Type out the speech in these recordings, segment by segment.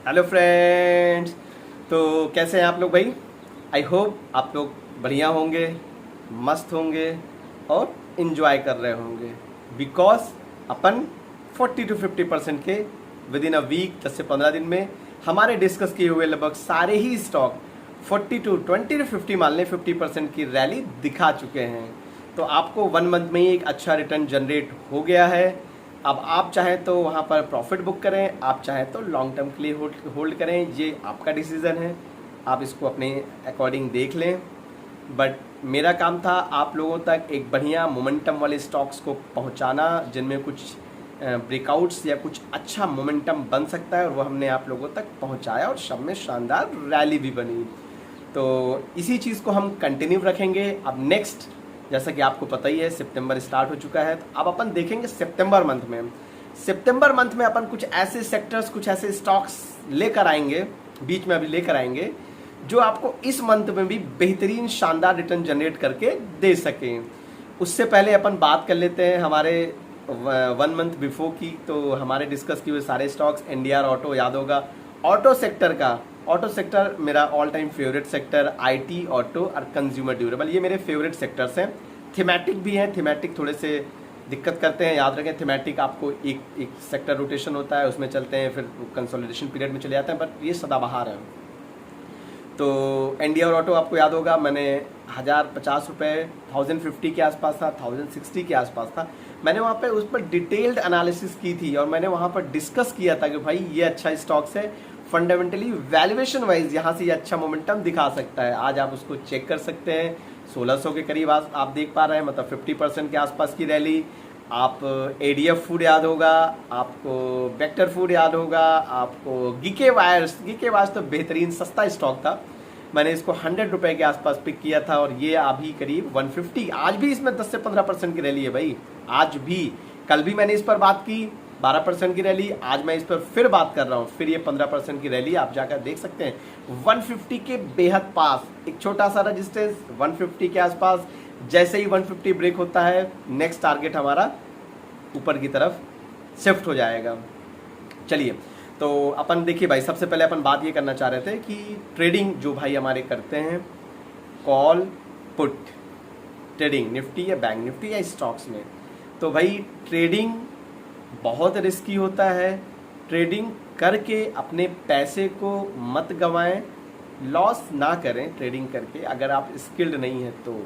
Hello friends. तो कैसे हैं आप लोग भाई? आई होप आप लोग बढ़िया होंगे, मस्त होंगे और इन्जॉय कर रहे होंगे बिकॉज अपन 40 to 50% के विद इन अ वीक 10 से 15 दिन में हमारे डिस्कस किए हुए लगभग सारे ही स्टॉक 20 to 50 मान लें 50% की रैली दिखा चुके हैं। तो आपको 1 मंथ में ही एक अच्छा रिटर्न जनरेट हो गया है। अब आप चाहें तो वहाँ पर प्रॉफिट बुक करें, आप चाहें तो लॉन्ग टर्म के लिए होल्ड करें, ये आपका डिसीज़न है। आप इसको अपने अकॉर्डिंग देख लें। बट मेरा काम था आप लोगों तक एक बढ़िया मोमेंटम वाले स्टॉक्स को पहुँचाना जिनमें कुछ ब्रेकआउट्स या कुछ अच्छा मोमेंटम बन सकता है, और वो हमने आप लोगों तक पहुँचाया और सब में शानदार रैली भी बनी। तो इसी चीज़ को हम कंटिन्यू रखेंगे। अब नेक्स्ट, जैसा कि आपको पता ही है, सितंबर स्टार्ट हो चुका है। तो अब अपन देखेंगे सितंबर मंथ में अपन कुछ ऐसे सेक्टर्स, कुछ ऐसे स्टॉक्स लेकर आएंगे, बीच में अभी लेकर आएंगे, जो आपको इस मंथ में भी बेहतरीन शानदार रिटर्न जनरेट करके दे सकें। उससे पहले अपन बात कर लेते हैं हमारे 1 मंथ बिफोर की। तो हमारे डिस्कस किए हुए सारे स्टॉक्स, एनडीआर ऑटो याद होगा, ऑटो सेक्टर का, ऑटो सेक्टर मेरा all time favourite sector, IT, auto और कंज्यूमर ड्यूरेबल, ये मेरे फेवरेट सेक्टर्स हैं। थीमेटिक भी हैं, थीमेटिक थोड़े से दिक्कत करते हैं, याद रखें। थीमेटिक आपको एक सेक्टर रोटेशन होता है, उसमें चलते हैं, फिर कंसोलिडेशन पीरियड में चले जाते हैं, बट ये सदाबहार है। तो एनडीआर ऑटो आपको याद होगा, मैंने 1050 रुपये 1050 के आसपास था, 1060 के आसपास था। मैंने वहाँ पे उस पर डिटेल्ड एनालिसिस की थी और मैंने वहाँ पर डिस्कस किया था कि भाई ये अच्छा स्टॉक्स है, फंडामेंटली वैल्यूएशन वाइज यहाँ से ये अच्छा मोमेंटम दिखा सकता है। आज आप उसको चेक कर सकते हैं, 1600 के करीब आज आप देख पा रहे हैं, मतलब 50% के आसपास की रैली। आप एडीएफ फूड याद होगा, आपको वेक्टर फूड याद होगा, आपको गीके वायर्स तो बेहतरीन सस्ता स्टॉक था। मैंने इसको 100 रुपये के आसपास पिक किया था और ये अभी करीब 150, आज भी इसमें 10 से 15% की रैली है भाई। आज भी, कल भी मैंने इस पर बात की 12% की रैली, आज मैं इस पर फिर बात कर रहा हूँ, फिर ये 15% की रैली आप जाकर देख सकते हैं। 150 के बेहद पास एक छोटा सा रजिस्टेंस 150 के आसपास, जैसे ही 150 ब्रेक होता है नेक्स्ट टारगेट हमारा ऊपर की तरफ शिफ्ट हो जाएगा। चलिए, तो अपन देखिए भाई, सबसे पहले अपन बात ये करना चाह रहे थे कि ट्रेडिंग जो भाई हमारे करते हैं, कॉल पुट ट्रेडिंग, निफ्टी या बैंक निफ्टी या स्टॉक्स में, तो भाई ट्रेडिंग बहुत रिस्की होता है। ट्रेडिंग करके अपने पैसे को मत गंवाएं, लॉस ना करें ट्रेडिंग करके अगर आप स्किल्ड नहीं हैं तो।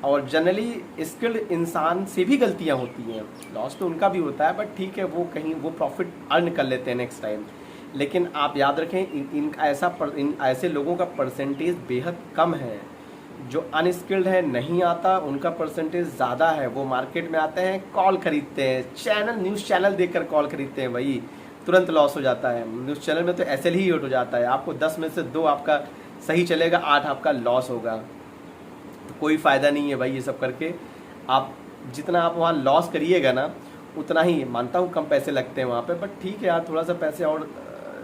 और जनरली स्किल्ड इंसान से भी गलतियां होती हैं, लॉस तो उनका भी होता है, बट ठीक है, वो कहीं वो प्रॉफिट अर्न कर लेते हैं नेक्स्ट टाइम। लेकिन आप याद रखें, इन ऐसे लोगों का परसेंटेज बेहद कम है। जो अनस्किल्ड है, नहीं आता, उनका परसेंटेज ज़्यादा है। वो मार्केट में आते हैं, कॉल खरीदते हैं, न्यूज़ चैनल देखकर कॉल खरीदते हैं भाई, तुरंत लॉस हो जाता है। न्यूज़ चैनल में तो एसएल ही हो जाता है, आपको 10 में से 2 आपका सही चलेगा, 8 आपका लॉस होगा। तो कोई फ़ायदा नहीं है भाई ये सब करके। आप जितना आप वहाँ लॉस करिएगा ना, उतना ही, मानता हूँ कम पैसे लगते हैं वहाँ पे, बट ठीक है यार, थोड़ा सा पैसे और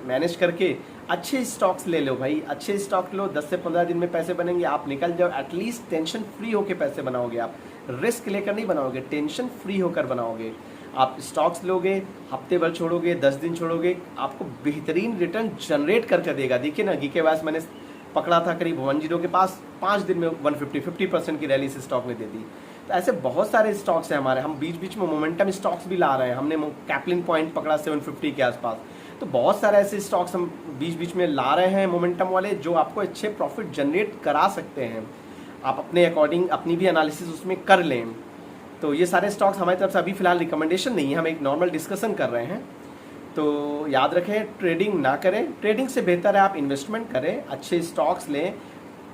मैनेज करके अच्छे स्टॉक्स ले लो भाई, अच्छे स्टॉक लो, 10 से 15 दिन में पैसे बनेंगे, आप निकल जाओ। एटलीस्ट टेंशन फ्री होकर पैसे बनाओगे, आप रिस्क लेकर नहीं बनाओगे, टेंशन फ्री होकर बनाओगे। आप स्टॉक्स लोगे, हफ्ते भर छोड़ोगे, 10 दिन छोड़ोगे, आपको बेहतरीन रिटर्न जनरेट करके देगा। देखिए ना, गीके वायर्स मैंने पकड़ा था करीब 10 के पास, 5 दिन में 50% की रैली से स्टॉक ने दे दी। तो ऐसे बहुत सारे स्टॉक्स हैं हमारे, हम बीच बीच में मोमेंटम स्टॉक्स भी ला रहे हैं। हमने कैपलिन पॉइंट पकड़ा 750 के आसपास। तो बहुत सारे ऐसे स्टॉक्स हम बीच बीच में ला रहे हैं मोमेंटम वाले, जो आपको अच्छे प्रॉफिट जनरेट करा सकते हैं। आप अपने अकॉर्डिंग अपनी भी एनालिसिस उसमें कर लें। तो ये सारे स्टॉक्स हमारी तरफ से अभी फिलहाल रिकमेंडेशन नहीं है, हम एक नॉर्मल डिस्कशन कर रहे हैं। तो याद रखें, ट्रेडिंग ना करें, ट्रेडिंग से बेहतर है आप इन्वेस्टमेंट करें, अच्छे स्टॉक्स लें।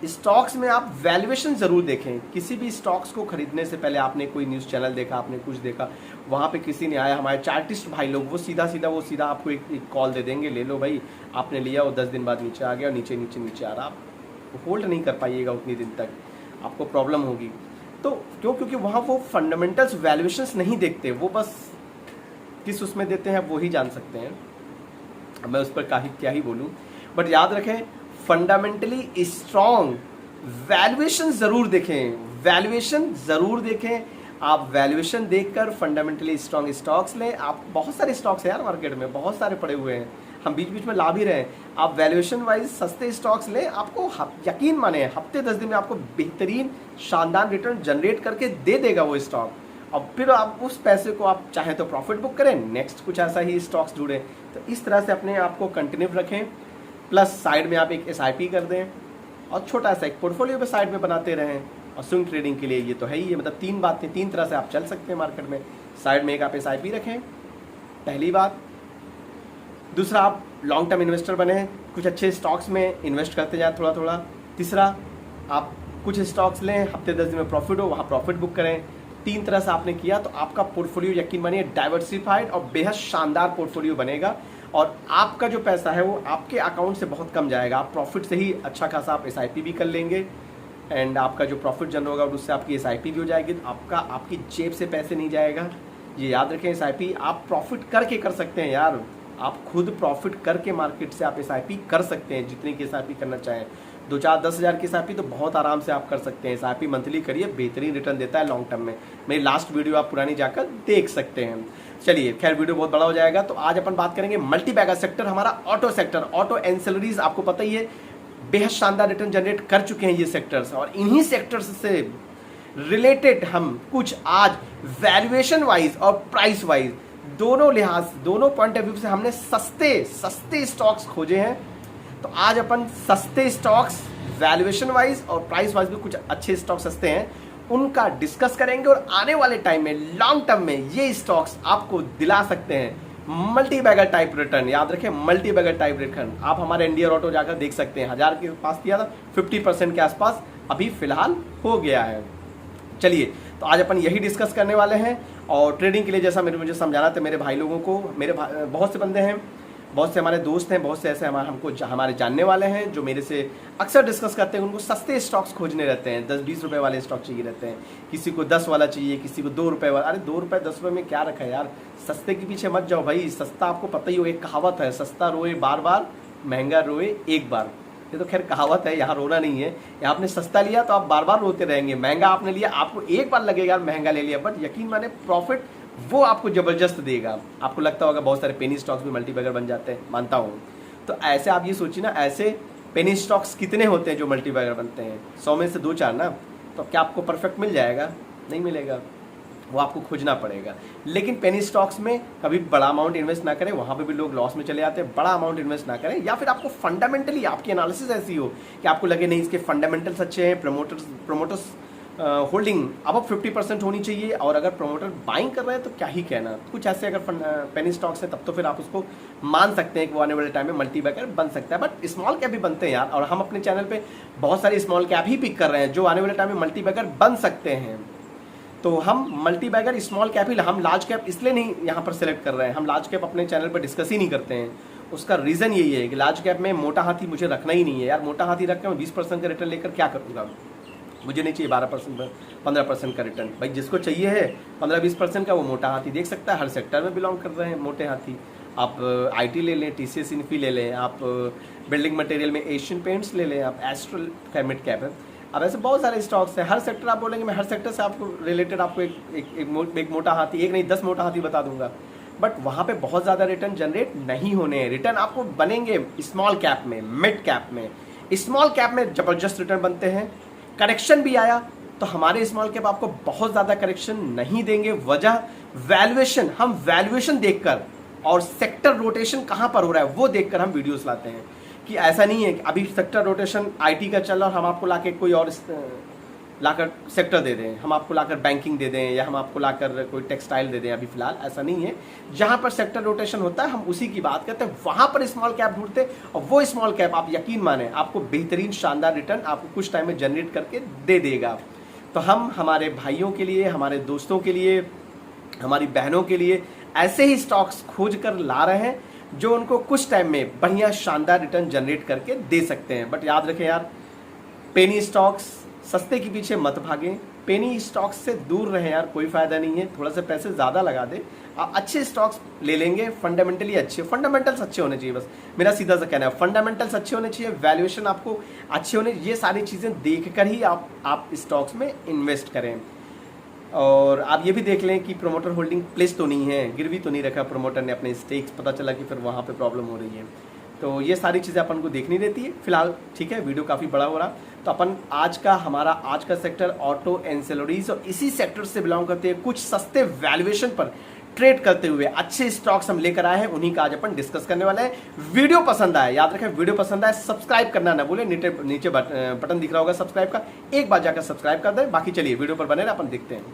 स्टॉक्स में आप वैल्यूएशन ज़रूर देखें। किसी भी स्टॉक्स को खरीदने से पहले आपने कोई न्यूज़ चैनल देखा, आपने कुछ देखा, वहाँ पे किसी ने आया, हमारे चार्टिस्ट भाई लोग, वो सीधा आपको एक कॉल दे देंगे, ले लो भाई, आपने लिया, वो 10 दिन बाद नीचे आ गया और नीचे आ रहा, आप होल्ड नहीं कर पाइएगा उतनी दिन तक, आपको प्रॉब्लम होगी। तो क्योंकि वहाँ वो फंडामेंटल्स वैल्यूएशंस नहीं देखते, वो बस किस उसमें देते हैं वो ही जान सकते हैं। अब मैं उस पर क्या ही बोलूँ, बट याद रखें, फंडामेंटली स्ट्रॉन्ग वैल्यूएशन ज़रूर देखें, आप वैल्यूएशन देखकर फंडामेंटली स्ट्रॉन्ग स्टॉक्स लें। आप बहुत सारे स्टॉक्स हैं यार मार्केट में, बहुत सारे पड़े हुए हैं, हम बीच बीच में ला भी रहे हैं। आप वैल्यूएशन वाइज सस्ते स्टॉक्स लें, आपको यकीन माने हफ्ते 10 दिन में आपको बेहतरीन शानदार रिटर्न जनरेट करके दे देगा वो स्टॉक। और फिर आप उस पैसे को आप चाहे तो प्रॉफिट बुक करें, नेक्स्ट कुछ ऐसा ही स्टॉक्स जुड़े। तो इस तरह से अपने आप को कंटिन्यू रखें, प्लस साइड में आप एक SIP कर दें और छोटा सा एक पोर्टफोलियो पे साइड में बनाते रहें। और स्विंग ट्रेडिंग के लिए ये तो है ही है, मतलब 3 बातें, 3 तरह से आप चल सकते हैं मार्केट में। साइड में एक आप SIP रखें, पहली बात। दूसरा, आप लॉन्ग टर्म इन्वेस्टर बने, कुछ अच्छे स्टॉक्स में इन्वेस्ट करते जाएं थोड़ा थोड़ा। तीसरा, आप कुछ स्टॉक्स लें, हफ्ते 10 दिन में प्रॉफिट हो, वहाँ प्रॉफिट बुक करें। 3 तरह से आपने किया तो आपका पोर्टफोलियो यकीन मानिए डाइवर्सिफाइड और बेहद शानदार पोर्टफोलियो बनेगा। और आपका जो पैसा है वो आपके अकाउंट से बहुत कम जाएगा। आप प्रॉफिट से ही अच्छा खासा आप SIP भी कर लेंगे, एंड आपका जो प्रॉफिट जनरेट होगा उससे आपकी SIP भी हो जाएगी। तो आपकी जेब से पैसे नहीं जाएगा, ये याद रखें। SIP आप प्रॉफिट करके कर सकते हैं यार, आप खुद प्रॉफिट करके मार्केट से आप SIP कर सकते हैं, जितनी की SIP करना चाहें। 2, 4, 10 हज़ार की SIP तो बहुत आराम से आप कर सकते हैं। SIP मंथली करिए, बेहतरीन रिटर्न देता है लॉन्ग टर्म में। मेरी लास्ट वीडियो आप पुरानी जाकर देख सकते हैं। चलिए खैर, वीडियो बहुत बड़ा हो जाएगा, तो आज अपन बात करेंगे मल्टी बैगर सेक्टर, हमारा ऑटो सेक्टर। ऑटो एंसिलरीज आपको पता ही है, बेहद शानदार रिटर्न जनरेट कर चुके हैं ये सेक्टर्स। और इन्हीं सेक्टर्स से रिलेटेड हम कुछ आज वैल्यूएशन वाइज और प्राइस वाइज दोनों लिहाज, दोनों पॉइंट ऑफ व्यू से हमने सस्ते स्टॉक्स खोजे हैं। तो आज अपन सस्ते स्टॉक्स वैल्यूएशन वाइज और प्राइस वाइज भी कुछ अच्छे स्टॉक सस्ते हैं, उनका डिस्कस करेंगे। और आने वाले टाइम में लॉन्ग टर्म में ये स्टॉक्स आपको दिला सकते हैं मल्टी बैगर टाइप रिटर्न। याद रखें, मल्टी बैगर टाइप रिटर्न। आप हमारे इंडिया ऑटो जाकर देख सकते हैं, 1000 के पास किया था, 50% के आसपास अभी फिलहाल हो गया है। चलिए, तो आज अपन यही डिस्कस करने वाले हैं। और ट्रेडिंग के लिए जैसा मुझे समझाना था मेरे भाई लोगों को, मेरे बहुत से बंदे हैं, बहुत से हमारे दोस्त हैं, बहुत से ऐसे हमारे जानने वाले हैं जो मेरे से अक्सर डिस्कस करते हैं। उनको सस्ते स्टॉक्स खोजने रहते हैं, 10-20 रुपए वाले स्टॉक चाहिए रहते हैं। किसी को 10 वाला चाहिए, किसी को 2 रुपए वाला। अरे 2 रुपए 10 रुपए में क्या रखा है यार, सस्ते के पीछे मत जाओ भाई। सस्ता आपको पता ही हो, एक कहावत है, सस्ता रोए बार बार, महंगा रोए एक बार। ये तो खैर कहावत है, यहाँ रोना नहीं है। यहाँ आपने सस्ता लिया तो आप बार बार रोते रहेंगे, महंगा आपने लिया आपको एक बार लगेगा महंगा ले लिया, बट यकीन माने प्रॉफिट वो आपको जबरदस्त देगा। आपको लगता होगा बहुत सारे पेनी स्टॉक्स भी मल्टी बैगर बन जाते हैं, मानता हूँ। तो ऐसे आप ये सोचिए ना, ऐसे पेनी स्टॉक्स कितने होते हैं जो मल्टी बैगर बनते हैं? 100 में से 2-4 ना। तो क्या आपको परफेक्ट मिल जाएगा? नहीं मिलेगा, वो आपको खोजना पड़ेगा। लेकिन पेनी स्टॉक्स में कभी बड़ा अमाउंट इन्वेस्ट ना करें, वहाँ पे भी लोग लॉस में चले जाते हैं। बड़ा अमाउंट इन्वेस्ट ना करें, या फिर आपको फंडामेंटली आपकी एनालिसिस ऐसी हो कि आपको लगे नहीं इसके फंडामेंटल्स अच्छे हैं, प्रमोटर्स होल्डिंग अब 50% होनी चाहिए, और अगर प्रमोटर बाइंग कर रहे हैं तो क्या ही कहना। कुछ ऐसे अगर पेनी स्टॉक्स है तब तो फिर आप उसको मान सकते हैं कि वो आने वाले टाइम में मल्टी बैगर बन सकता है। बट स्मॉल कैप भी बनते हैं यार, और हम अपने चैनल पे बहुत सारे स्मॉल कैप ही पिक कर रहे हैं जो आने वाले टाइम में मल्टी बैगर बन सकते हैं। तो हम मल्टी बैगर स्मॉल कैप ही, हम लार्ज कैप इसलिए नहीं यहाँ पर सेलेक्ट कर रहे हैं, हम लार्ज कैप अपने चैनल पर डिस्कस ही नहीं करते हैं। उसका रीज़न यही है कि लार्ज कैप में मोटा हाथी मुझे रखना ही नहीं है यार। मोटा हाथी रख के मैं 20% का रिटर्न लेकर क्या करूँगा? मुझे नहीं चाहिए 12% 15% का रिटर्न। भाई जिसको चाहिए है 15-20% का, वो मोटा हाथी देख सकता है। हर सेक्टर में बिलोंग कर रहे हैं मोटे हाथी। आप IT ले लें, TCS इन्फी ले लें, आप बिल्डिंग मटेरियल में एशियन पेंट्स ले लें, आप एस्ट्रल फेमिट कैप है। अब ऐसे बहुत सारे स्टॉक्स हैं। हर सेक्टर आप बोलेंगे, मैं हर सेक्टर से आपको रिलेटेड आपको एक मोटा हाथी, एक नहीं 10 मोटा हाथी बता दूंगा। बट वहाँ पे बहुत ज़्यादा रिटर्न जनरेट नहीं होने हैं। रिटर्न आपको बनेंगे स्मॉल कैप में, मिड कैप में। स्मॉल कैप में ज़बरदस्त रिटर्न बनते हैं। करेक्शन भी आया तो हमारे स्मॉल कैप आपको बहुत ज़्यादा करेक्शन नहीं देंगे। वजह वैल्यूएशन, हम वैल्यूएशन देखकर और सेक्टर रोटेशन कहाँ पर हो रहा है वो देखकर हम वीडियोस लाते हैं। कि ऐसा नहीं है कि अभी सेक्टर रोटेशन IT का चल रहा है और हम आपको लाके कोई और लाकर सेक्टर दे दें, हम आपको लाकर बैंकिंग दे दें, या हम आपको लाकर कोई टेक्सटाइल दे दें। अभी फिलहाल ऐसा नहीं है। जहाँ पर सेक्टर रोटेशन होता है हम उसी की बात करते हैं, वहाँ पर स्मॉल कैप ढूंढते, और वो स्मॉल कैप आप यकीन माने आपको बेहतरीन शानदार रिटर्न आपको कुछ टाइम में जनरेट करके दे देगा। तो हम हमारे भाइयों के लिए, हमारे दोस्तों के लिए, हमारी बहनों के लिए ऐसे ही स्टॉक्स खोज कर ला रहे हैं जो उनको कुछ टाइम में बढ़िया शानदार रिटर्न जनरेट करके दे सकते हैं। बट याद रखें यार, पेनी स्टॉक्स, सस्ते के पीछे मत भागें, पेनी स्टॉक्स से दूर रहें यार, कोई फायदा नहीं है। थोड़ा सा पैसे ज़्यादा लगा दे, आप अच्छे स्टॉक्स ले लेंगे, फंडामेंटली अच्छे, फंडामेंटल्स अच्छे होने चाहिए। बस मेरा सीधा सा कहना है, फंडामेंटल्स अच्छे होने चाहिए, वैल्यूएशन आपको अच्छे होने, ये सारी चीज़ें देख कर ही आप स्टॉक्स में इन्वेस्ट करें। और आप ये भी देख लें कि प्रोमोटर होल्डिंग प्लेस तो नहीं है, गिरवी तो नहीं रखा प्रोमोटर ने अपने स्टेक्स, पता चला कि फिर वहाँ पे प्रॉब्लम हो रही है। तो ये सारी चीज़ें अपन को देखनी रहती है। फिलहाल ठीक है, वीडियो काफ़ी बड़ा हो रहा, तो अपन हमारा आज का सेक्टर ऑटो एंसेलरीज, और इसी सेक्टर से बिलोंग करते हैं कुछ सस्ते वैल्यूएशन पर ट्रेड करते हुए अच्छे स्टॉक्स हम लेकर आए हैं, उन्हीं का आज अपन डिस्कस करने वाले हैं। वीडियो पसंद आए, याद रखें वीडियो पसंद आए सब्सक्राइब करना ना भूलें, नीचे बटन दिख रहा होगा सब्सक्राइब का, एक बार जाकर सब्सक्राइब कर दें। बाकी चलिए वीडियो पर बने रहे, अपन देखते हैं।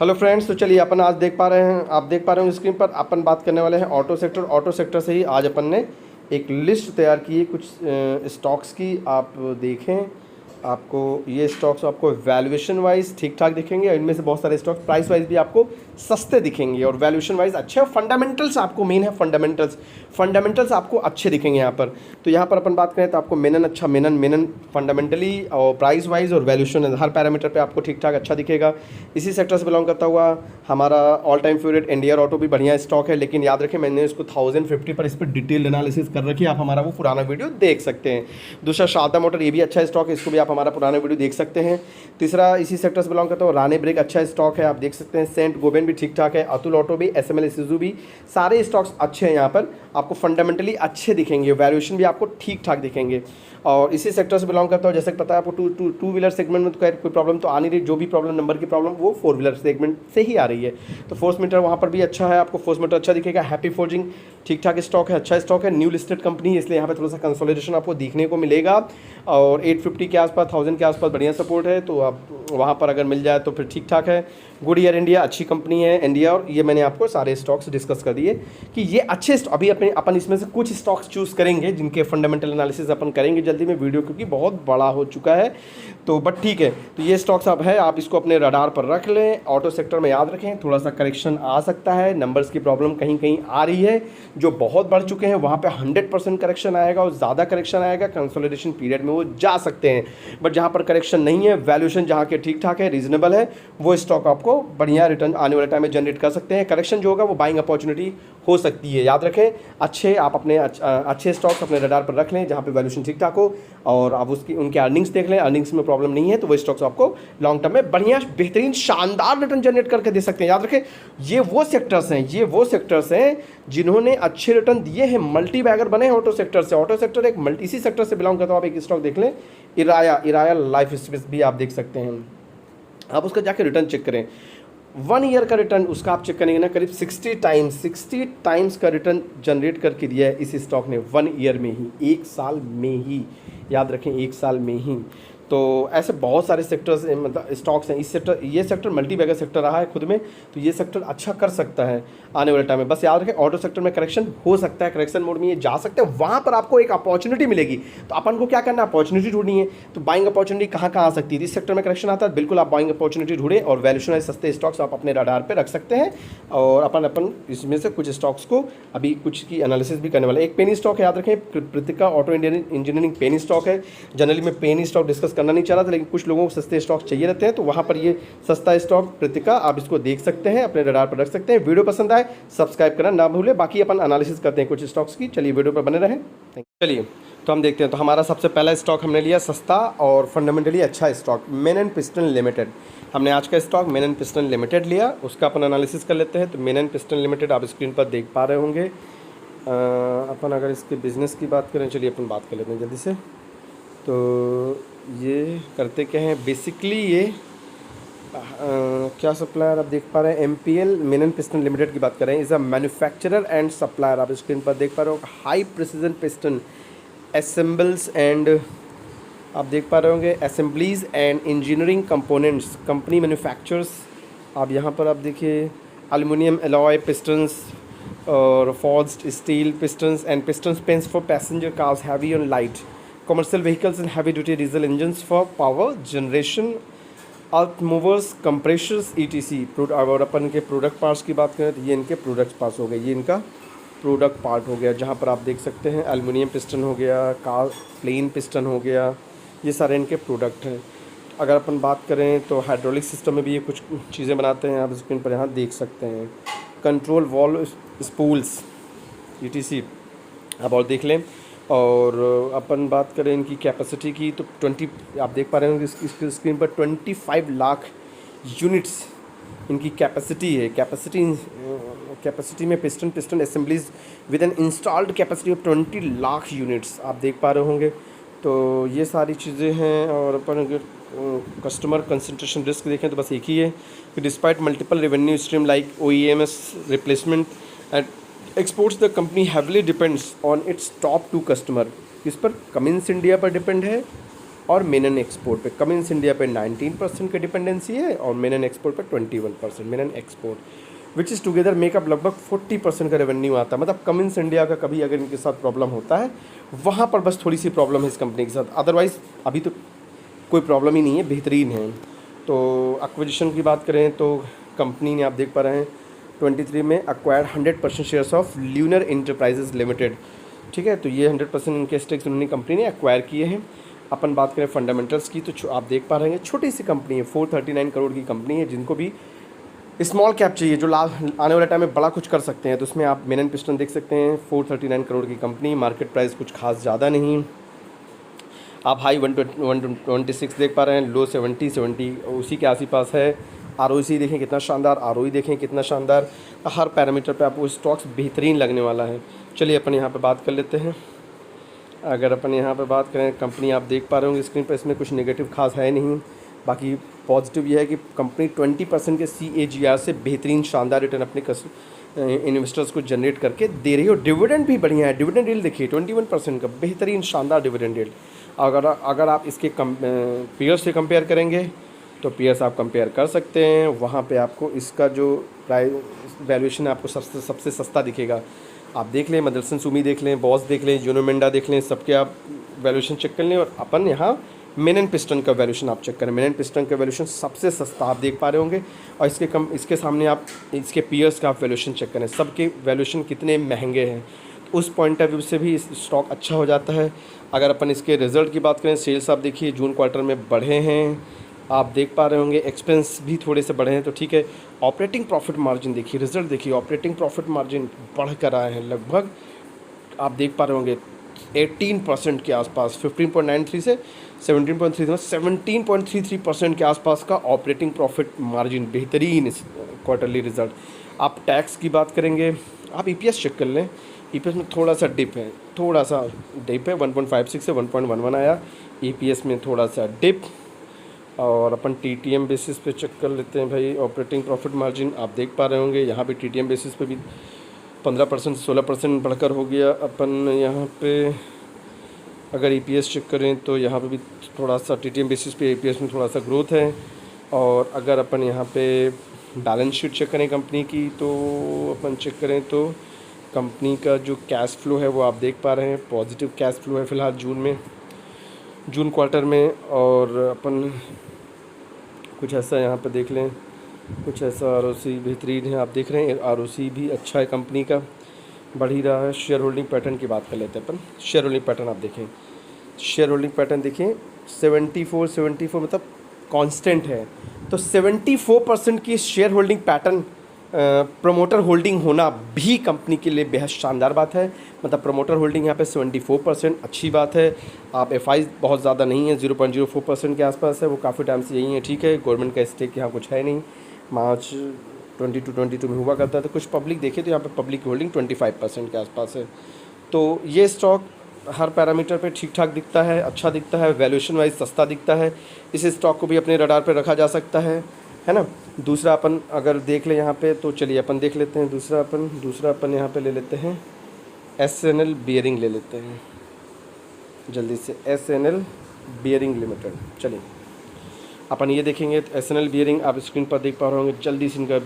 हेलो फ्रेंड्स, तो चलिए अपन आज देख पा रहे हैं, आप देख पा रहे हो स्क्रीन पर, अपन बात करने वाले हैं ऑटो सेक्टर। ऑटो सेक्टर से ही आज अपन ने एक लिस्ट तैयार की है कुछ स्टॉक्स की। आप देखें, आपको ये स्टॉक्स आपको वैल्यूएशन वाइज ठीक ठाक दिखेंगे, और इनमें से बहुत सारे स्टॉक्स प्राइस वाइज भी आपको सस्ते दिखेंगे और वैल्यूएशन वाइज अच्छे, और फंडामेंटल्स आपको मेन है, फंडामेंटल्स आपको अच्छे दिखेंगे यहाँ पर। तो यहाँ पर अपन बात करें तो आपको मेनन अच्छा, मेनन फंडामेंटली और प्राइस वाइज और वैल्यूएशन हर पैरामीटर पे आपको ठीक ठाक अच्छा दिखेगा। इसी सेक्टर से बिलोंग करता हुआ हमारा all time favourite India auto भी बढ़िया स्टॉक है, लेकिन याद रखें मैंने इसको 1050 पर इस पर डिटेल एनालिसिस कर रखी है, आप हमारा वो पुराना वीडियो देख सकते हैं। दूसरा शारदा मोटर, ये भी अच्छा स्टॉक है, इसको भी आप हमारा पुराना वीडियो देख सकते हैं। तीसरा इसी सेक्टर से बिलोंग करता है रानी ब्रेक, अच्छा स्टॉक है, आप देख सकते हैं। सेंट गोबेन भी ठीक ठाक है, अतुल ऑटो भी, SML इसूजू भी, सारे स्टॉक्स अच्छे हैं। यहाँ पर आपको फंडामेंटली अच्छे दिखेंगे, वैल्यूएशन भी आपको ठीक ठाक दिखेंगे। और इसी सेक्टर से बिलोंग करता हूँ, जैसे कि पता है आपको टू व्हीलर सेगमेंट में तो कोई प्रॉब्लम तो आ नहीं रही, जो भी प्रॉब्लम नंबर की प्रॉब्लम वो 4 व्हीलर सेगमेंट से ही आ रही है। तो फोर्स मीटर वहाँ पर भी अच्छा है, आपको फोर्स मीटर अच्छा दिखेगा। हैप्पी फोर्जिंग ठीक ठाक स्टॉक है, अच्छा स्टॉक है, न्यू लिस्टेड कंपनी है, इसलिए यहाँ पर थोड़ा सा कंसोलिडेशन आपको देखने को मिलेगा। और 850 के आसपास, 1000 के आसपास बढ़िया सपोर्ट है, तो आप वहाँ पर अगर मिल जाए तो फिर ठीक ठाक है। गुडईयर इंडिया अच्छी कंपनी है इंडिया, और ये मैंने आपको सारे स्टॉक्स डिस्कस कर दिए कि ये अच्छे अभी अपन इसमें से कुछ स्टॉक्स चूज़ करेंगे जिनके फंडामेंटल एनालिसिस अपन करेंगे जल्दी में, वीडियो क्योंकि बहुत बड़ा हो चुका है। तो बट ठीक है, तो ये स्टॉक्स अब है, आप इसको अपने रडार पर रख लें। ऑटो सेक्टर में याद रखें थोड़ा सा करेक्शन आ सकता है, नंबर्स की प्रॉब्लम कहीं कहीं आ रही है, जो बहुत बढ़ चुके हैं वहाँ पे 100% करेक्शन आएगा, और ज़्यादा करेक्शन आएगा कंसोलिडेशन पीरियड में वो जा सकते हैं। बट जहाँ पर करेक्शन नहीं है, वैल्यूएशन जहाँ के ठीक ठाक है, रीजनेबल है, वो स्टॉक आपको बढ़िया रिटर्न आने वाले टाइम में जनरेट कर सकते हैं। करेक्शन जो होगा वो बाइंग अपॉर्चुनिटी हो सकती है, याद रखें। आप अपने अच्छे स्टॉक्स अपने रडार पर रख लें जहाँ पे वैल्यूएशन ठीक ठाक हो, और आप उनके अर्निंग्स देख लें, अर्निंग्स में प्रॉब्लम नहीं है तो वो स्टॉक्स आपको लॉन्ग टर्म में बढ़िया बेहतरीन शानदार रिटर्न जनरेट करके दे सकते हैं। याद रखें ये वो सेक्टर्स हैं जिन्होंने अच्छे रिटर्न दिए हैं, मल्टी बैगर बने हैं ऑटो सेक्टर से। ऑटो सेक्टर एक इसी सेक्टर से बिलोंग करता हूँ। आप एक स्टॉक देख लें, इराया लाइफ स्पेस भी आप देख सकते हैं, आप उसका जाकर रिटर्न चेक करें। 1 ईयर का रिटर्न उसका आप चेक करेंगे ना, करीब 60 टाइम्स का रिटर्न जनरेट करके दिया है इस स्टॉक ने 1 ईयर में ही, 1 साल में ही, याद रखें 1 साल में ही। तो ऐसे बहुत सारे सेक्टर्स मतलब स्टॉक्स हैं। ये सेक्टर मल्टी बैगर सेक्टर रहा है खुद में, तो ये सेक्टर अच्छा कर सकता है आने वाले टाइम में। बस याद रखें ऑटो सेक्टर में करेक्शन हो सकता है, करेक्शन मोड में ये जा सकते हैं, वहाँ पर आपको एक अपॉर्चुनिटी मिलेगी। तो अपन को क्या करना है, अपॉर्चुनिटी ढूंढनी है। तो बाइंग अपॉर्चुनिटी कहाँ आ सकती है, इस सेक्टर में करेक्शन आता है, बिल्कुल आप बाइंग अपॉर्चुनिटी ढूंढें, और वैल्यूएशन सस्ते स्टॉक्स आप अपने रडार पर रख सकते हैं। और अपन इसमें से कुछ स्टॉक्स को अभी कुछ की एनालिसिस भी करने वाले। एक पेनी स्टॉक है, याद रखें Kritika auto engineering penny stock है। जनरली मैं पेनी स्टॉक डिस्कस करना नहीं चाह रहा था, लेकिन कुछ लोगों को सस्ते स्टॉक चाहिए रहते हैं, तो वहाँ पर ये सस्ता स्टॉक कृतिका आप इसको देख सकते हैं, अपने रडार पर रख सकते हैं। वीडियो पसंद आए सब्सक्राइब करना ना भूलें। बाकी अपन एनालिसिस करते हैं कुछ स्टॉक्स की, चलिए वीडियो पर बने रहें। चलिए तो हम देखते हैं। तो हमारा सबसे पहला स्टॉक हमने लिया सस्ता और फंडामेंटली अच्छा stock, main and piston limited. हमने आज का stock main and piston limited लिया, उसका अपन एनालिसिस कर लेते हैं। तो मेन एंड पिस्टन लिमिटेड आप स्क्रीन पर देख पा रहे होंगे। अपन अगर इसके बिज़नेस की बात करें, चलिए अपन बात कर लेते हैं जल्दी से। तो ये करते क्या हैं बेसिकली, ये क्या सप्लायर आप देख पा रहे हैं, MPL main and piston limited की बात कर रहे हैं। Is a manufacturer and supplier, आप स्क्रीन पर देख पा रहे हो, high precision piston assembles and आप देख पा रहे होंगे assemblies and engineering components, company manufactures. आप यहाँ पर आप देखिए एल्युमिनियम एलॉय पिस्टन्स और forged steel pistons and pistons pins for passenger cars, heavy and light commercial vehicles and heavy duty diesel engines for power generation, earth movers, compressors etc। और अपन के product parts की बात करें तो ये इनके product parts हो गए, ये इनका प्रोडक्ट पार्ट हो गया, जहाँ पर आप देख सकते हैं एल्युमिनियम पिस्टन हो गया, कार प्लेन पिस्टन हो गया, ये सारे इनके प्रोडक्ट हैं। अगर अपन बात करें तो हाइड्रोलिक सिस्टम में भी ये कुछ चीज़ें बनाते हैं, आप स्क्रीन पर यहाँ देख सकते हैं। कंट्रोल वॉल्व स्पूल्स etc आप और देख लें। और अपन बात करें इनकी कैपेसिटी की तो 20, आप देख पा रहे होंगे इसकी स्क्रीन पर 25 लाख यूनिट्स इनकी कैपेसिटी है। कैपेसिटी में piston assemblies with an installed capacity of 20 lakh units आप देख पा रहे होंगे। तो ये सारी चीज़ें हैं। और अपन अगर कस्टमर कंसंट्रेशन रिस्क देखें तो बस एक ही है कि despite multiple revenue stream like OEMs replacement and exports, the company heavily depends on its top 2 customer. किस पर? कमिंस इंडिया पर डिपेंड है और मेनन एक्सपोर्ट पे। कमिंस इंडिया पे 19% की डिपेंडेंसी है और मेनन एक्सपोर्ट पे 21%। Menon export which is together makeup लगभग 40% का रेवेन्यू आता है। मतलब कमिंस इंडिया का कभी अगर इनके साथ प्रॉब्लम होता है वहाँ पर बस थोड़ी सी प्रॉब्लम है इस कंपनी के साथ, अदरवाइज़ अभी तो कोई प्रॉब्लम ही नहीं है, बेहतरीन है। तो एक्विजिशन की बात करें तो कंपनी ने आप देख पा रहे हैं 23 में acquired 100% shares of lunar enterprises limited. ठीक है, तो ये 100% इनके स्टेक्स उन्होंने कंपनी ने एक्वायर किए हैं। अपन बात करें फंडामेंटल्स की तो आप देख पा रहे हैं छोटी सी कंपनी है, 439 करोड़ की कंपनी है। जिनको भी स्मॉल कैप चाहिए जो आने वाले टाइम में बड़ा कुछ कर सकते हैं तो उसमें आप मेनन पिस्टन देख सकते हैं। 439 करोड़ की कंपनी, मार्केट प्राइस कुछ खास ज़्यादा नहीं। आप हाई 126 देख पा रहे हैं, लो 70 उसी के आस-पास है। ROC देखें कितना शानदार, ROE देखें कितना शानदार। हर पैरामीटर पे आपको स्टॉक्स बेहतरीन लगने वाला है। चलिए अपन यहाँ पे बात कर लेते हैं। अगर अपन यहाँ पे बात करें कंपनी आप देख पा रहे होंगे स्क्रीन पर, इसमें कुछ नेगेटिव खास है नहीं। बाकी पॉजिटिव ये है कि कंपनी 20% के CAGR से बेहतरीन शानदार रिटर्न अपने इन्वेस्टर्स को जनरेट करके दे रही है। और डिविडेंड भी बढ़िया है। डिविडेंड यील्ड देखिए 21% का बेहतरीन शानदार डिविडेंड यील्ड। अगर आप इसके पीयर्स से कंपेयर करेंगे तो पीयर्स आप कंपेयर कर सकते हैं। वहाँ पे आपको इसका जो प्राइस वैल्यूएशन है आपको सबसे सस्ता दिखेगा। आप देख लें, मदरसन सुमी देख लें, बॉस देख लें, यूनोमिंडा देख लें, सबके आप वैल्यूएशन चेक कर लें। और अपन यहाँ मेनन पिस्टन का वैल्यूएशन आप चेक करें। मेनन पिस्टन का वैल्यूएशन सबसे सस्ता आप देख पा रहे होंगे। और इसके सामने आप इसके पीयर्स का आप वैल्यूएशन चेक करें, सबके वैल्यूएशन कितने महंगे हैं। उस पॉइंट ऑफ व्यू से भी स्टॉक अच्छा हो जाता है। अगर अपन इसके रिज़ल्ट की बात करें, सेल्स आप देखिए जून क्वार्टर में बढ़े हैं, आप देख पा रहे होंगे। एक्सपेंस भी थोड़े से बढ़े हैं तो ठीक है। ऑपरेटिंग प्रॉफिट मार्जिन देखिए, रिजल्ट देखिए, ऑपरेटिंग प्रॉफिट मार्जिन बढ़ कर आए हैं लगभग आप देख पा रहे होंगे 18% के आसपास। 15.93 से 17.33% के आसपास का ऑपरेटिंग प्रॉफिट मार्जिन, बेहतरीन क्वार्टरली रिजल्ट। आप टैक्स की बात करेंगे, आप EPS चेक कर लें। EPS में थोड़ा सा डिप है, 1.56 से 1.11 आया EPS में, थोड़ा सा डिप। और अपन TTM बेसिस पे चेक कर लेते हैं भाई। ऑपरेटिंग प्रॉफिट मार्जिन आप देख पा रहे होंगे यहाँ भी TTM बेसिस पे भी 15% 16% बढ़कर हो गया। अपन यहाँ पे अगर EPS चेक करें तो यहाँ पे भी थोड़ा सा TTM बेसिस पे EPS में थोड़ा सा ग्रोथ है। और अगर अपन यहाँ पे बैलेंस शीट चेक करें कंपनी की तो अपन चेक करें तो कंपनी का जो कैश फ्लो है वो आप देख पा रहे हैं, पॉजिटिव कैश फ्लो है फ़िलहाल जून क्वार्टर में। और अपन कुछ ऐसा यहाँ पे देख लें, कुछ ऐसा ROC बेहतरीन है आप देख रहे हैं। ROC भी अच्छा है कंपनी का, बढ़ ही रहा है। शेयर होल्डिंग पैटर्न की बात कर लेते हैं अपन। शेयर होल्डिंग पैटर्न आप देखें, शेयर होल्डिंग पैटर्न देखिए 74 मतलब कांस्टेंट है। तो 74% की share holding pattern, promoter holding होना भी कंपनी के लिए बेहद शानदार बात है। मतलब प्रोमोटर होल्डिंग यहाँ पे 74% अच्छी बात है। आप FI बहुत ज़्यादा नहीं है, 0.04% के आसपास है, वो काफ़ी टाइम से यही है। ठीक है, गवर्नमेंट का स्टेक यहाँ कुछ है नहीं, मार्च 22 में हुआ करता है। तो कुछ पब्लिक देखे तो यहाँ पे पब्लिक होल्डिंग 25% के आसपास है। तो ये स्टॉक हर पैरामीटर पे ठीक ठाक दिखता है, अच्छा दिखता है, वैल्यूएशन वाइज सस्ता दिखता है। इस स्टॉक को भी अपने रडार पे रखा जा सकता है ना। दूसरा अपन अगर देख लें यहाँ पे तो चलिए अपन देख लेते हैं दूसरा अपन यहाँ पे ले लेते हैं SNL बियरिंग ले लेते हैं जल्दी से। SNL बियरिंग लिमिटेड, चलिए अपन ये देखेंगे। SNL बियरिंग आप स्क्रीन पर देख पा रहे होंगे, जल्दी से इनका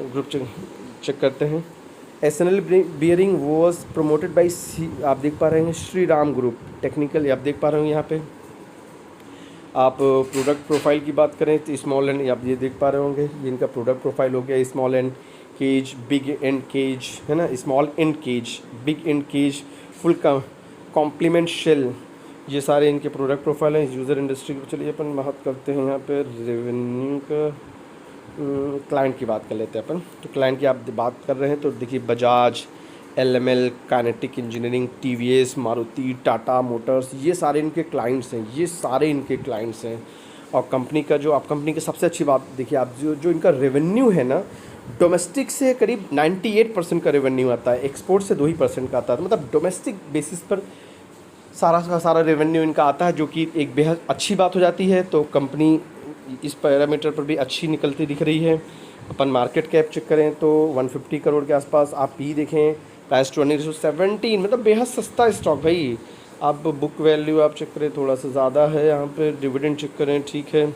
ग्रुप चेक करते हैं। SNL bearing was promoted by आप देख पा रहे हैं श्री राम ग्रुप टेक्निकल, आप देख पा रहे होंगे यहाँ पे। आप प्रोडक्ट प्रोफाइल की बात करें तो स्मॉल एंड, आप ये देख पा रहे होंगे ये इनका प्रोडक्ट प्रोफाइल हो गया। Small end cage, big end cage है ना, small end cage, big end cage, full complement shell, ये सारे इनके प्रोडक्ट प्रोफाइल हैं। यूज़र इंडस्ट्री को चलिए अपन बात करते हैं यहाँ पे। रेवेन्यू का क्लाइंट की बात कर लेते हैं अपन। तो क्लाइंट की आप बात कर रहे हैं तो देखिए Bajaj, LML, kinetic engineering, TVS, Maruti, Tata Motors, ये सारे इनके क्लाइंट्स हैं, ये सारे इनके क्लाइंट्स हैं। और कंपनी का जो आप कंपनी की सबसे अच्छी बात देखिए आप, जो जो इनका रेवेन्यू है ना, डोमेस्टिक से करीब 98% का रेवेन्यू आता है, एक्सपोर्ट से 2% का आता है। तो मतलब डोमेस्टिक बेसिस पर सारा का सारा रेवेन्यू इनका आता है, जो कि एक बेहद अच्छी बात हो जाती है। तो कंपनी इस पैरामीटर पर भी अच्छी निकलती दिख रही है। अपन मार्केट कैप चेक करें तो 150 करोड़ के आसपास। आप पी देखें, प्राइस टू अर्निंग रेशो 17, मतलब बेहद सस्ता स्टॉक भाई। आप बुक वैल्यू आप चेक करें थोड़ा सा ज़्यादा है यहाँ पे, डिविडेंड चेक करें ठीक है,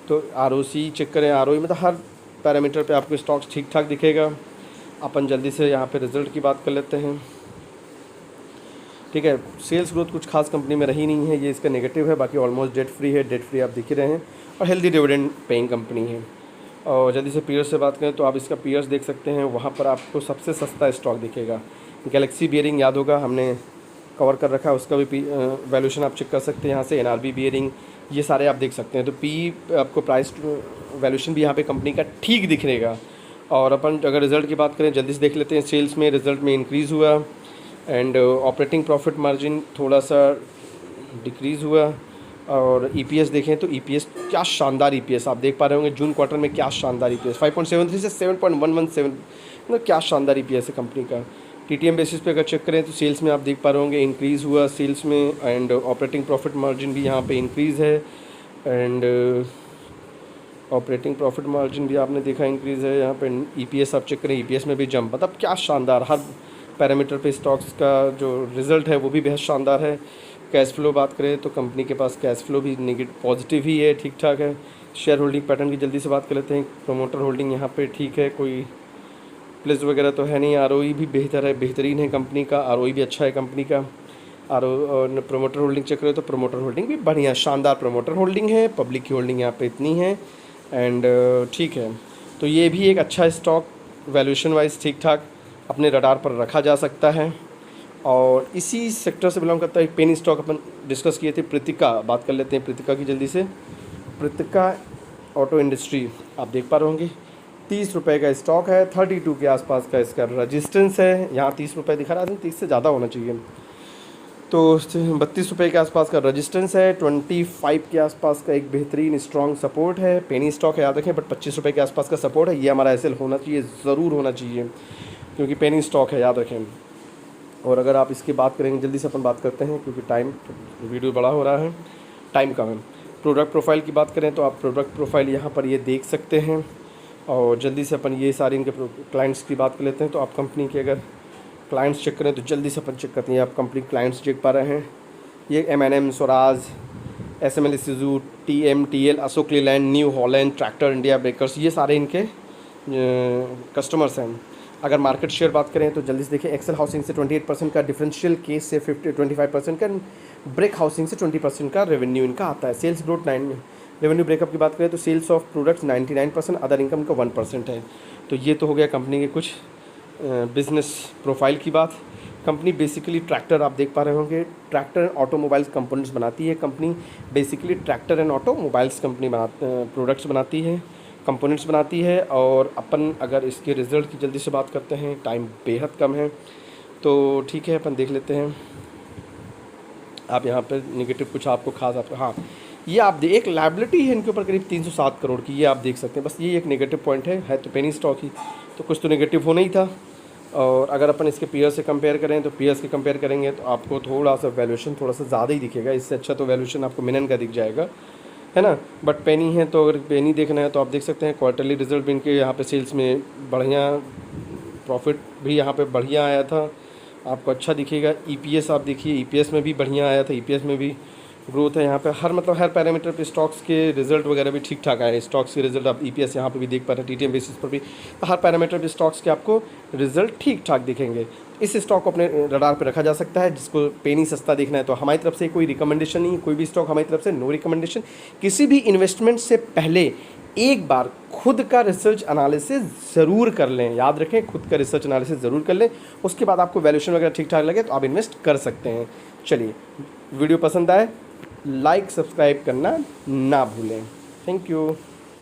तो ROC चेक करें, ROE, मतलब हर पैरामीटर पे आपको स्टॉक्स ठीक ठाक दिखेगा। अपन जल्दी से यहाँ पे रिजल्ट की बात कर लेते हैं, ठीक है। सेल्स ग्रोथ कुछ खास कंपनी में रही नहीं है, ये इसका नेगेटिव है, बाकी ऑलमोस्ट डेट फ्री है, डेट फ्री आप दिख ही रहे हैं, और हेल्दी डिविडेंड पेइंग कंपनी है। और जल्दी से पीयर्स से बात करें तो आप इसका पीयर्स देख सकते हैं, वहाँ पर आपको सबसे सस्ता स्टॉक दिखेगा। गैलेक्सी बियरिंग याद होगा, हमने कवर कर रखा है, उसका भी वैल्यूशन आप चेक कर सकते हैं यहाँ से। NRB बियरिंग, ये सारे आप देख सकते हैं। तो पी आपको प्राइस वैल्यूशन भी यहाँ पे कंपनी का ठीक दिख रहेगा। और अपन अगर रिज़ल्ट की बात करें जल्दी से देख लेते हैं। सेल्स में रिज़ल्ट में इंक्रीज़ हुआ, एंड ऑपरेटिंग प्रॉफिट मार्जिन थोड़ा सा डिक्रीज़ हुआ। और EPS देखें तो EPS क्या शानदार EPS आप देख पा रहे होंगे, जून क्वार्टर में क्या शानदार EPS 5.73 से 7.117, मतलब क्या शानदार EPS है कंपनी का। TTM बेसिस पे अगर चेक करें तो सेल्स में आप देख पा रहे होंगे इंक्रीज़ हुआ सेल्स में, एंड ऑपरेटिंग प्रॉफिट मार्जिन भी यहाँ पे इंक्रीज़ है, एंड ऑपरेटिंग प्रॉफिट मार्जिन भी आपने देखा इंक्रीज़ है। यहाँ पे EPS आप चेक करें, EPS में भी जंप, मतलब क्या शानदार, हर पैरामीटर पे स्टॉक्स का जो रिज़ल्ट है वो भी बेहद शानदार है। कैश फ्लो बात करें तो कंपनी के पास कैश फ्लो भी नेगेटिव पॉजिटिव ही है, ठीक ठाक है। शेयर होल्डिंग पैटर्न की जल्दी से बात कर लेते हैं। प्रोमोटर होल्डिंग यहाँ पे ठीक है, कोई प्लेस वगैरह तो है नहीं। ROE भी बेहतर है, बेहतरीन है कंपनी का, ROE भी अच्छा है कंपनी का। और प्रोमोटर होल्डिंग चेक करें तो प्रोमोटर होल्डिंग भी बढ़िया शानदार प्रोमोटर होल्डिंग है। पब्लिक की होल्डिंग यहाँ पे इतनी है, एंड ठीक है। तो ये भी एक अच्छा स्टॉक वैल्यूएशन वाइज ठीक ठाक अपने रडार पर रखा जा सकता है। और इसी सेक्टर से बिलोंग करता है एक पेनी स्टॉक अपन डिस्कस किए थे, प्रीतिका, बात कर लेते हैं प्रीतिका की जल्दी से। प्रीतिका ऑटो इंडस्ट्री आप देख पा रहे होंगे, 30 रुपये का स्टॉक है, 32 के आसपास का इसका रजिस्टेंस है। यहाँ 30 रुपये दिखा रहा है, 30 से ज़्यादा होना चाहिए। तो 32 रुपये के आसपास का रजिस्टेंस है, 25 के आसपास का एक बेहतरीन स्ट्रॉन्ग सपोर्ट है। पेनी स्टॉक है याद रखें, बट 25 रुपये के आसपास का सपोर्ट है, ये हमारा SL होना चाहिए, ज़रूर होना चाहिए, क्योंकि पेनी स्टॉक है याद रखें। और अगर आप इसकी बात करेंगे जल्दी से अपन बात करते हैं, क्योंकि टाइम वीडियो बड़ा हो रहा है, टाइम कम है। प्रोडक्ट प्रोफाइल की बात करें तो आप प्रोडक्ट प्रोफाइल यहाँ पर ये देख सकते हैं। और जल्दी से अपन ये सारे इनके क्लाइंट्स की बात कर लेते हैं। तो आप कंपनी के अगर क्लाइंट्स चेक करें तो जल्दी से अपन चेक करते हैं। आप कंपनी क्लाइंट्स देख पा रहे हैं, ये M&M, Swaraj, SML इसूज़ू, TMTL, Ashok Leyland, new Holland, tractor India, breakers, ये सारे इनके कस्टमर्स हैं। अगर मार्केट शेयर बात करें तो जल्दी से देखिए, एक्सेल हाउसिंग से 28% का, डिफरेंशियल केस से 25% का, ब्रेक हाउसिंग से 20% का रेवेन्यू इनका आता है। सेल्स ग्रोथ 9, रेवेन्यू ब्रेकअप की बात करें तो sales of products 99%, other income का 1% है। तो ये तो हो गया कंपनी के कुछ बिजनेस प्रोफाइल की बात। कंपनी बेसिकली ट्रैक्टर आप देख पा रहे होंगे, ट्रैक्टर एंड ऑटोमोबाइल्स कंपोनेंट्स बनाती है company. Basically tractor and automobiles company products बनाती है, कंपोनेंट्स बनाती है। और अपन अगर इसके रिज़ल्ट की जल्दी से बात करते हैं, टाइम बेहद कम है तो ठीक है अपन देख लेते हैं। आप यहाँ पर नेगेटिव कुछ आपको खास आपको, हाँ ये आप एक लायबिलिटी है इनके ऊपर करीब 307 करोड़ की, ये आप देख सकते हैं। बस ये एक नेगेटिव पॉइंट है तो पेनी स्टॉक ही, तो कुछ तो नेगेटिव होना ही था। और अगर अपन इसके पीयर से कंपेयर करें तो पीयर से कंपेयर करेंगे तो आपको थोड़ा सा वैल्यूएशन थोड़ा सा ज़्यादा ही दिखेगा, इससे अच्छा तो वैल्यूएशन आपको मिनन का दिख जाएगा, है ना। बट पेनी है तो अगर पेनी देखना है तो आप देख सकते हैं क्वार्टरली रिजल्ट भी इनके यहाँ पे सेल्स में बढ़िया, प्रॉफिट भी यहाँ पे बढ़िया आया था, आपको अच्छा दिखेगा। EPS आप देखिए, EPS में भी बढ़िया आया था, EPS में भी ग्रोथ है यहाँ पे। हर मतलब हर पैरामीटर पे स्टॉक्स के रिजल्ट वगैरह भी ठीक ठाक आए। स्टॉक्स के रिजल्ट आप EPS यहाँ पे भी देख पा रहे हैं, TTM बेसिस पर भी हर पैरामीटर पे स्टॉक्स के आपको रिजल्ट ठीक ठाक दिखेंगे। इस स्टॉक को अपने रडार पे रखा जा सकता है। जिसको पेनी सस्ता देखना है तो हमारी तरफ से कोई रिकमेंडेशन नहीं, कोई भी स्टॉक हमारी तरफ से नो रिकमेंडेशन। किसी भी इन्वेस्टमेंट से पहले एक बार खुद का रिसर्च एनालिसिस ज़रूर कर लें, याद रखें खुद का रिसर्च एनालिसिस ज़रूर कर लें। उसके बाद आपको वैल्यूएशन वगैरह ठीक ठाक लगे तो आप इन्वेस्ट कर सकते हैं। चलिए, वीडियो पसंद आए लाइक सब्सक्राइब करना ना भूलें। Thank you.